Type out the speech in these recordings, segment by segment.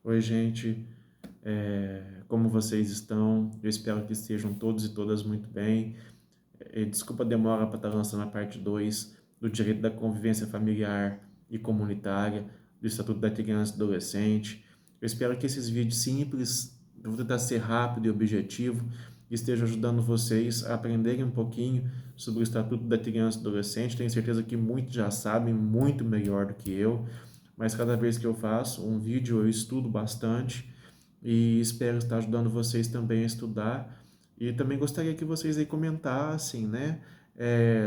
Oi, gente. Como vocês estão? Eu espero que estejam todos e todas muito bem. Desculpa a demora para estar lançando a parte 2 do direito da convivência familiar e comunitária, do Estatuto da Criança e do Adolescente. Eu espero que esses vídeos simples, eu vou tentar ser rápido e objetivo, estejam ajudando vocês a aprenderem um pouquinho sobre o Estatuto da Criança e do Adolescente. Tenho certeza que muitos já sabem muito melhor do que eu, mas cada vez que eu faço um vídeo eu estudo bastante e espero estar ajudando vocês também a estudar. E também gostaria que vocês aí comentassem, né,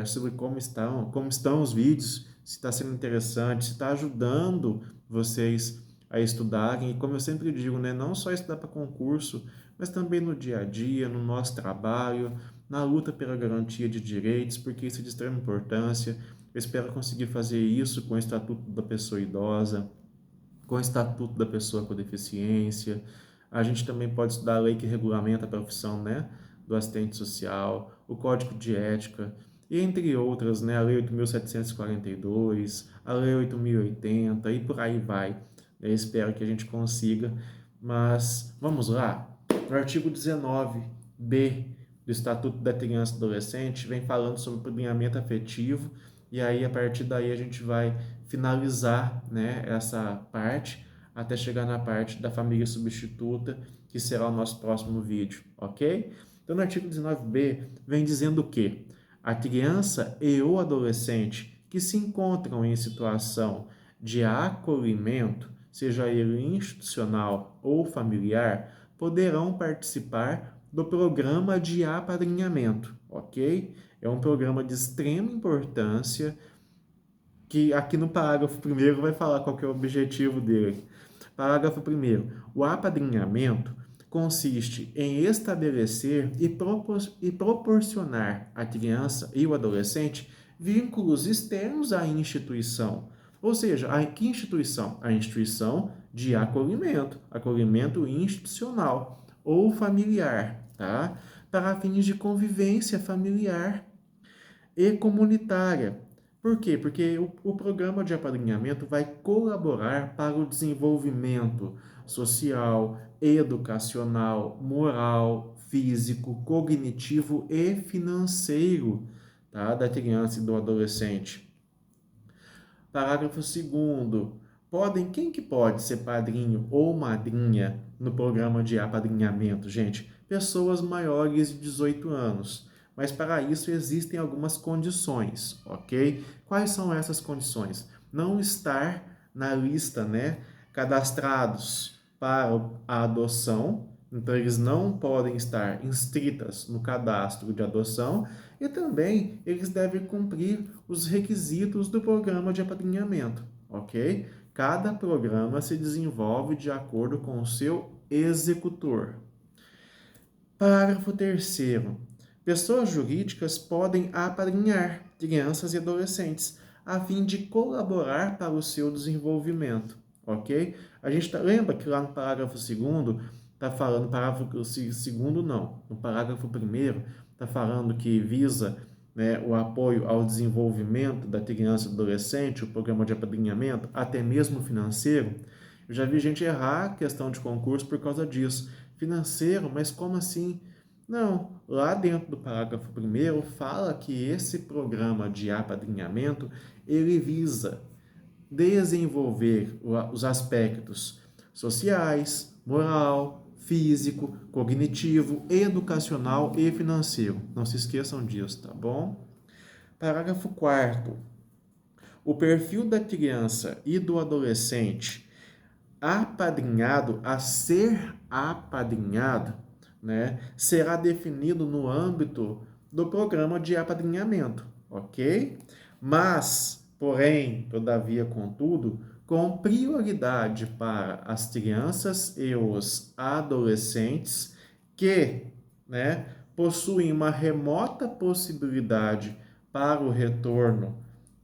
sobre como estão os vídeos, se está sendo interessante, se está ajudando vocês a estudarem. E como eu sempre digo, né, não só estudar para concurso, mas também no dia a dia, no nosso trabalho, na luta pela garantia de direitos, porque isso é de extrema importância. Eu espero conseguir fazer isso com o Estatuto da Pessoa Idosa, com o Estatuto da Pessoa com Deficiência. A gente também pode estudar a lei que regulamenta a profissão, né, do assistente social, o Código de Ética, e entre outras, né, a Lei 8.742, a Lei 8.080 e por aí vai. Eu espero que a gente consiga, mas vamos lá. No artigo 19b do Estatuto da Criança e Adolescente vem falando sobre o alinhamento afetivo, e aí a partir daí a gente vai finalizar, né, essa parte até chegar na parte da família substituta, que será o nosso próximo vídeo, ok? Então, no artigo 19b, vem dizendo que a criança e o adolescente que se encontram em situação de acolhimento, seja ele institucional ou familiar, poderão participar do programa de apadrinhamento, ok? É um programa de extrema importância que aqui no parágrafo primeiro vai falar qual que é o objetivo dele. Parágrafo primeiro: o apadrinhamento consiste em estabelecer e proporcionar à criança e ao adolescente vínculos externos à instituição. Ou seja, que instituição? A instituição de acolhimento, acolhimento institucional ou familiar, tá? Para fins de convivência familiar e comunitária. Por quê? Porque o programa de apadrinhamento vai colaborar para o desenvolvimento social, educacional, moral, físico, cognitivo e financeiro, tá, da criança e do adolescente. Parágrafo 2º. Quem que pode ser padrinho ou madrinha no programa de apadrinhamento, gente? Pessoas maiores de 18 anos. Mas para isso existem algumas condições, ok? Quais são essas condições? Não estar na lista, né, cadastrados para a adoção, então eles não podem estar inscritas no cadastro de adoção, e também eles devem cumprir os requisitos do programa de apadrinhamento, ok? Cada programa se desenvolve de acordo com o seu executor. Parágrafo 3º. Pessoas jurídicas podem apadrinhar crianças e adolescentes a fim de colaborar para o seu desenvolvimento, ok? A gente lembra que lá no parágrafo 2º está falando, parágrafo segundo não, no parágrafo 1º está falando que visa, né, o apoio ao desenvolvimento da criança e adolescente, o programa de apadrinhamento, até mesmo financeiro. Eu já vi gente errar a questão de concurso por causa disso. Financeiro, mas como assim? Não, lá dentro do parágrafo 1º fala que esse programa de apadrinhamento, ele visa desenvolver os aspectos sociais, moral, físico, cognitivo, educacional e financeiro. Não se esqueçam disso, tá bom? Parágrafo 4º. O perfil da criança e do adolescente apadrinhado, a ser apadrinhado, né, será definido no âmbito do programa de apadrinhamento, ok? Mas, porém, todavia, contudo, com prioridade para as crianças e os adolescentes que, né, possuem uma remota possibilidade para o retorno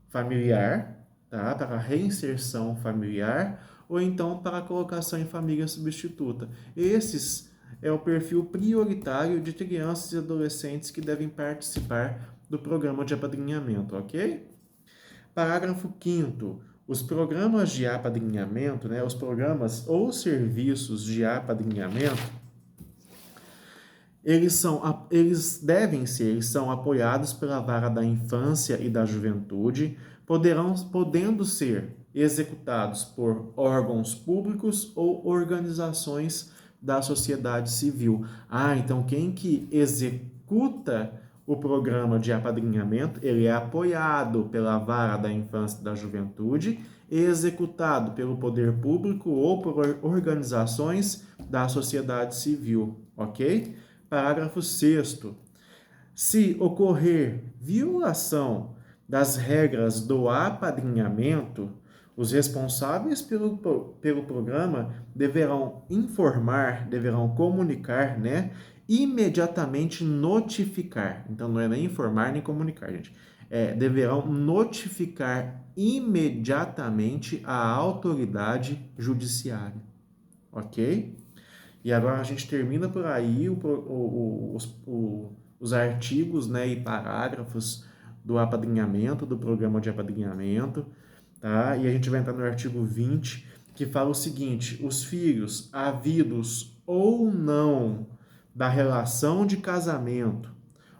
familiar, tá? Para a reinserção familiar, ou então para a colocação em família substituta. Esses é o perfil prioritário de crianças e adolescentes que devem participar do programa de apadrinhamento, ok? Parágrafo 5º. Os programas de apadrinhamento, né, os programas ou serviços de apadrinhamento, eles são apoiados pela Vara da Infância e da Juventude, podendo ser executados por órgãos públicos ou organizações da sociedade civil. Então quem que executa o programa de apadrinhamento, ele é apoiado pela Vara da Infância e da Juventude, executado pelo poder público ou por organizações da sociedade civil, ok? Parágrafo 6º. Se ocorrer violação das regras do apadrinhamento, os responsáveis pelo programa deverão comunicar, né? Imediatamente notificar. Então, não é nem informar nem comunicar, gente. Deverão notificar imediatamente a autoridade judiciária. Ok? E agora a gente termina por aí os artigos, né, e parágrafos do apadrinhamento, do programa de apadrinhamento, tá? E a gente vai entrar no artigo 20, que fala o seguinte: os filhos havidos ou não da relação de casamento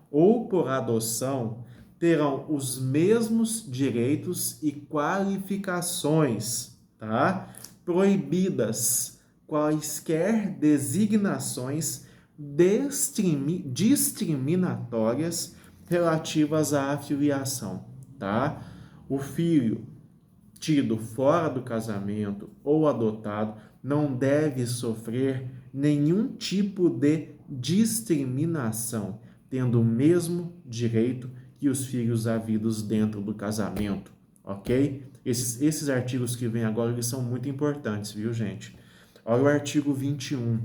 ou por adoção terão os mesmos direitos e qualificações, tá? Proibidas quaisquer designações discriminatórias relativas à filiação, tá? O filho tido fora do casamento ou adotado não deve sofrer nenhum tipo de discriminação, tendo o mesmo direito que os filhos havidos dentro do casamento, ok? Esses artigos que vêm agora, eles são muito importantes, viu, gente? Olha o artigo 21.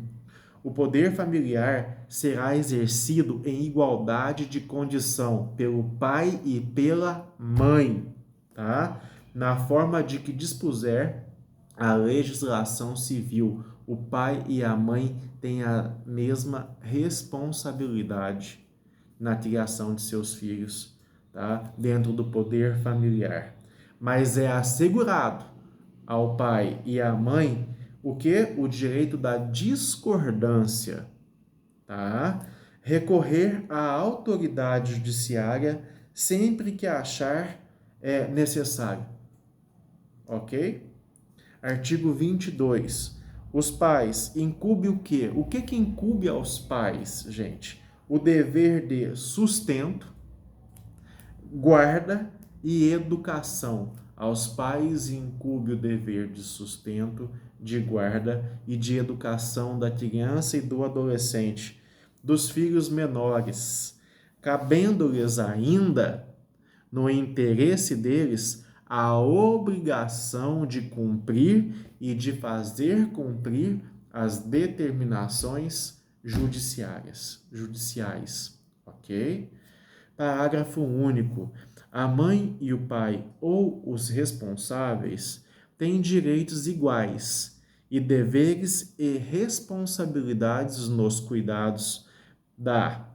O poder familiar será exercido em igualdade de condição pelo pai e pela mãe, tá? Na forma de que dispuser a legislação civil. O pai e a mãe têm a mesma responsabilidade na criação de seus filhos, tá? Dentro do poder familiar. Mas é assegurado ao pai e à mãe o que? O direito da discordância, tá? Recorrer à autoridade judiciária sempre que achar necessário, ok? Artigo 22. Os pais incumbe o quê? O que incumbe aos pais, gente? O dever de sustento, guarda e educação. Aos pais incumbe o dever de sustento, de guarda e de educação da criança e do adolescente, dos filhos menores, cabendo-lhes ainda, no interesse deles, a obrigação de cumprir e de fazer cumprir as determinações judiciais, ok? Parágrafo único. A mãe e o pai ou os responsáveis têm direitos iguais e deveres e responsabilidades nos cuidados na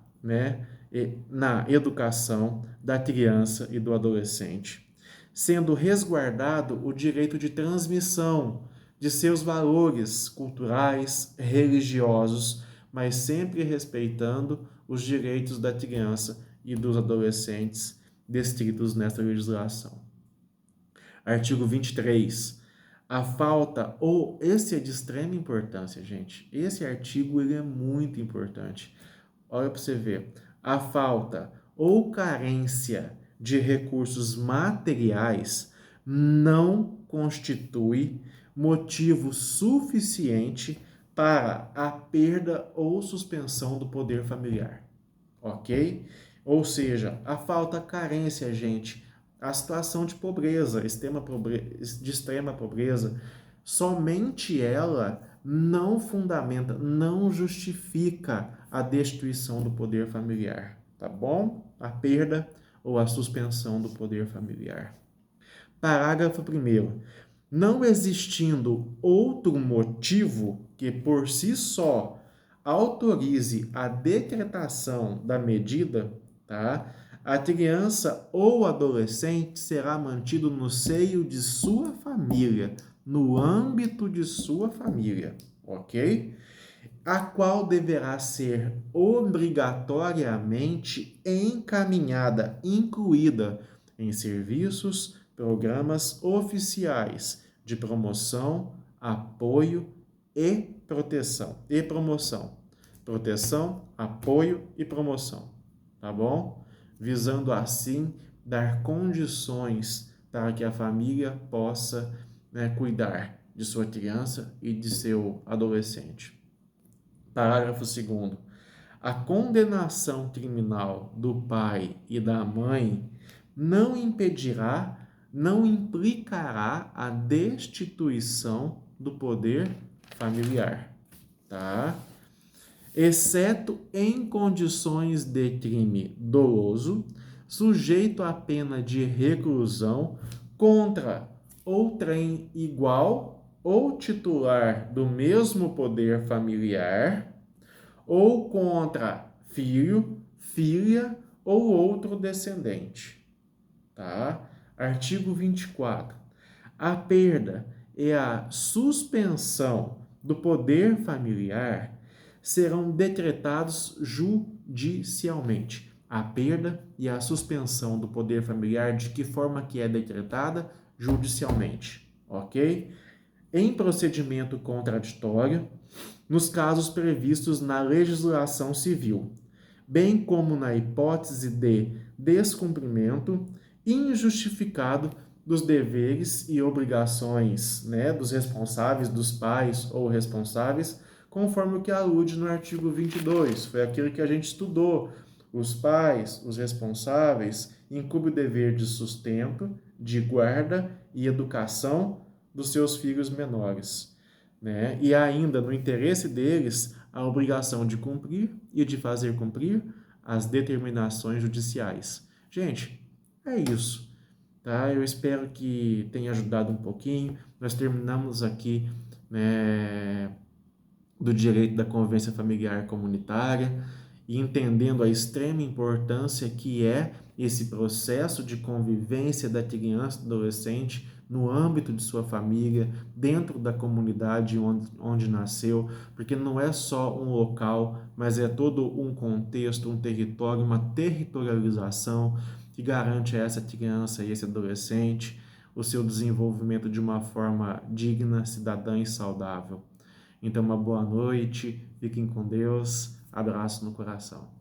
educação da criança e do adolescente, sendo resguardado o direito de transmissão de seus valores culturais, religiosos, mas sempre respeitando os direitos da criança e dos adolescentes descritos nesta legislação. Artigo 23. A falta, esse é de extrema importância, gente. Esse artigo ele é muito importante. Olha para você ver. A falta ou carência de recursos materiais não constitui motivo suficiente para a perda ou suspensão do poder familiar, ok? Ou seja, a falta, carência, gente, a situação de pobreza, de extrema pobreza, somente ela não fundamenta, não justifica a destituição do poder familiar, tá bom? A perda ou a suspensão do poder familiar. Parágrafo 1º. Não existindo outro motivo que por si só autorize a decretação da medida, tá? A criança ou adolescente será mantido no seio de sua família, no âmbito de sua família, ok? A qual deverá ser obrigatoriamente encaminhada, incluída em serviços, programas oficiais de promoção, apoio e proteção. E promoção. Proteção, apoio e promoção. Tá bom? Visando assim dar condições para que a família possa, né, cuidar de sua criança e de seu adolescente. Parágrafo 2º. A condenação criminal do pai e da mãe não impedirá, não implicará a destituição do poder familiar, tá? Exceto em condições de crime doloso, sujeito à pena de reclusão contra outrem igual ou titular do mesmo poder familiar, ou contra filho, filha ou outro descendente. Tá? Artigo 24. A perda e a suspensão do poder familiar serão decretados judicialmente. A perda e a suspensão do poder familiar, de que forma que é decretada? Judicialmente, ok? Em procedimento contraditório, nos casos previstos na legislação civil, bem como na hipótese de descumprimento injustificado dos deveres e obrigações, né, dos responsáveis, dos pais ou responsáveis, conforme o que alude no artigo 22. Foi aquilo que a gente estudou. Os pais, os responsáveis, incumbem o dever de sustento, de guarda e educação dos seus filhos menores, né? E ainda, no interesse deles, a obrigação de cumprir e de fazer cumprir as determinações judiciais. Gente, é isso, tá? Eu espero que tenha ajudado um pouquinho. Nós terminamos aqui, né, do direito da convivência familiar comunitária e entendendo a extrema importância que é esse processo de convivência da criança e do adolescente no âmbito de sua família, dentro da comunidade onde nasceu, porque não é só um local, mas é todo um contexto, um território, uma territorialização que garante a essa criança e esse adolescente o seu desenvolvimento de uma forma digna, cidadã e saudável. Então, uma boa noite, fiquem com Deus, abraço no coração.